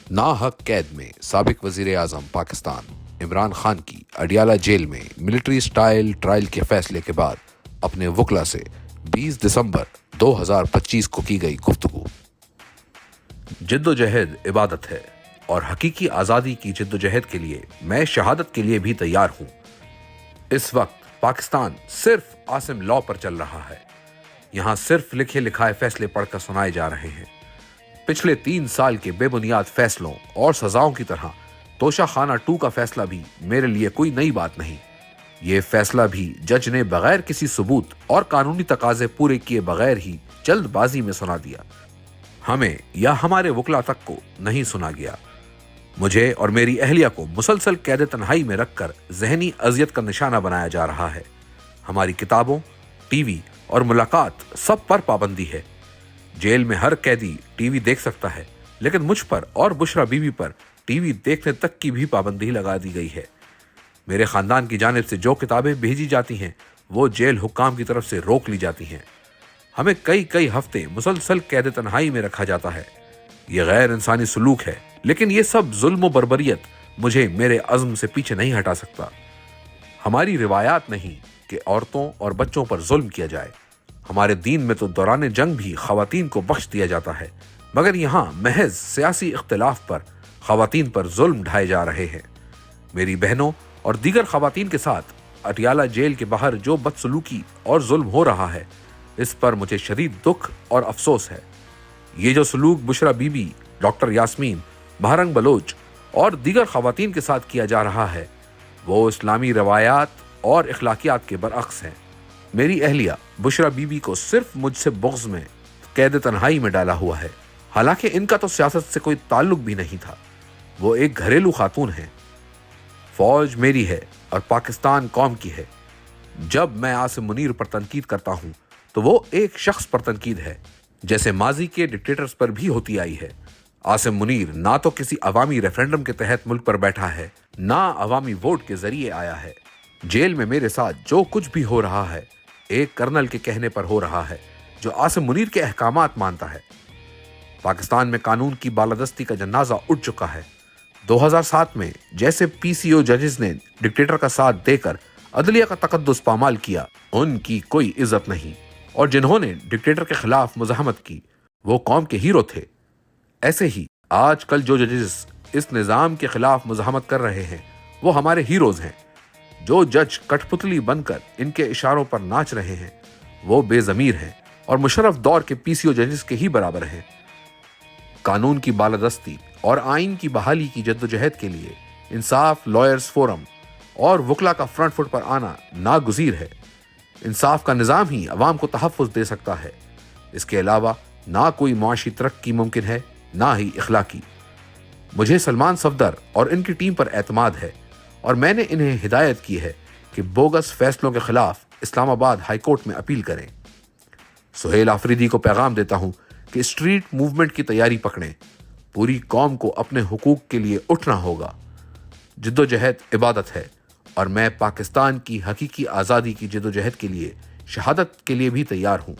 नाहक कैद में साबिक वजीर आजम पाकिस्तान इमरान खान की अडियाला जेल में मिलिट्री स्टाइल ट्रायल के फैसले के बाद अपने वकला से 20 दिसंबर 2025 को की गई गुफ्तगू। जिद्दोजहद इबादत है और हकीकी आज़ादी की जिद्दोजहद के लिए मैं शहादत के लिए भी तैयार हूँ। इस वक्त पाकिस्तान सिर्फ आसिम लॉ पर चल रहा है। यहाँ सिर्फ लिखे लिखाए फैसले पढ़कर सुनाए जा रहे हैं। पिछले 3 साल के बेबुनियाद फैसलों और सजाओं की तरह तोशा खाना 2 का फैसला भी मेरे लिए कोई नई बात नहीं। ये फैसला भी जज ने बगैर किसी सबूत और कानूनी तकाजे पूरे किए बगैर ही जल्दबाजी में सुना दिया। हमें या हमारे वकला तक को नहीं सुना गया। मुझे और मेरी अहलिया को मुसलसल कैद तन्हाई में रखकर जहनी अजियत का निशाना बनाया जा रहा है। हमारी किताबों, टीवी और मुलाकात सब पर पाबंदी है। जेल में हर कैदी टीवी देख सकता है, लेकिन मुझ पर और बुशरा बीबी पर टीवी देखने तक की भी पाबंदी लगा दी गई है। मेरे खानदान की जानिब से जो किताबें भेजी जाती हैं वो जेल हुक्काम की तरफ से रोक ली जाती हैं। हमें कई हफ्ते मुसलसल कैद तन्हाई में रखा जाता है। ये गैर इंसानी सलूक है, लेकिन ये सब जुल्म व बर्बरियत मुझे मेरे अज़्म से पीछे नहीं हटा सकता। हमारी रिवायात नहीं कि औरतों और बच्चों पर जुल्म किया जाए। हमारे दीन में तो दौरान जंग भी खवातीन को बख्श दिया जाता है, मगर यहाँ महज सियासी इख्तिलाफ पर खवातीन पर जुल्म ढाए जा रहे हैं। मेरी बहनों और दीगर खवातीन के साथ अटियाला जेल के बाहर जो बदसलूकी और जुल्म हो रहा है, इस पर मुझे शदीद दुख और अफसोस है। ये जो सलूक बुशरा बीबी, डॉक्टर यास्मीन, बहरंग बलोच और दीगर खवातीन के साथ किया जा रहा है, वो इस्लामी रवायात और इखलाकियात के बरअक्स है। मेरी अहलिया बुशरा बीबी को सिर्फ मुझसे बुग़्ज़ में कैद तन्हाई में डाला हुआ है। हालांकि इनका तो सियासत से कोई ताल्लुक भी नहीं था। वो एक घरेलू खातून है। फौज मेरी है और पाकिस्तान कौम की है। जब मैं आसिम मुनीर पर तनकीद करता हूँ तो वो एक शख्स पर तनकीद है, जैसे माजी के डिक्टेटर्स पर भी होती आई है। आसिम मुनीर ना तो किसी अवामी रेफरेंडम के तहत मुल्क पर बैठा है, ना अवामी वोट के जरिए आया है। जेल में मेरे साथ जो कुछ भी हो रहा है एक कर्नल के कहने पर हो रहा है, जो आसिम मुनीर के अहकामात मानता है। पाकिस्तान में कानून की बालादस्ती का जनाजा उठ चुका है। 2007 में जैसे पीसीओ जजेस ने डिक्टेटर का साथ देकर अदलिया का तकद्दुस पामाल किया, उनकी कोई इज्जत नहीं। और जिन्होंने डिक्टेटर के खिलाफ मुज़ाहमत की वो कौम के हीरो थे। ऐसे ही आजकल जो जजेस इस निज़ाम के खिलाफ मुज़ाहमत कर रहे हैं वो हमारे हीरोज हैं। जो जज कठपुतली बनकर इनके इशारों पर नाच रहे हैं वो बेज़मीर हैं और मुशर्रफ दौर के पीसीओ जजेस के ही बराबर हैं। कानून की बालादस्ती और आइन की बहाली की जद्दोजहद के लिए इंसाफ लॉयर्स फोरम और वकला का फ्रंट फुट पर आना नागुज़ीर है। इंसाफ का निज़ाम ही अवाम को तहफ़्फ़ुज़ दे सकता है। इसके अलावा ना कोई मुआशी तरक्की मुमकिन है, ना ही इखलाकी। मुझे सलमान सफदर और इनकी टीम पर एतमाद है और मैंने इन्हें हिदायत की है कि बोगस फैसलों के खिलाफ इस्लामाबाद हाई कोर्ट में अपील करें। सुहेल आफरीदी को पैगाम देता हूं कि स्ट्रीट मूवमेंट की तैयारी पकड़ें। पूरी कौम को अपने हुकूक के लिए उठना होगा। जिद्दोजहद इबादत है और मैं पाकिस्तान की हकीकी आज़ादी की जिद्दोजहद के लिए शहादत के लिए भी तैयार हूं।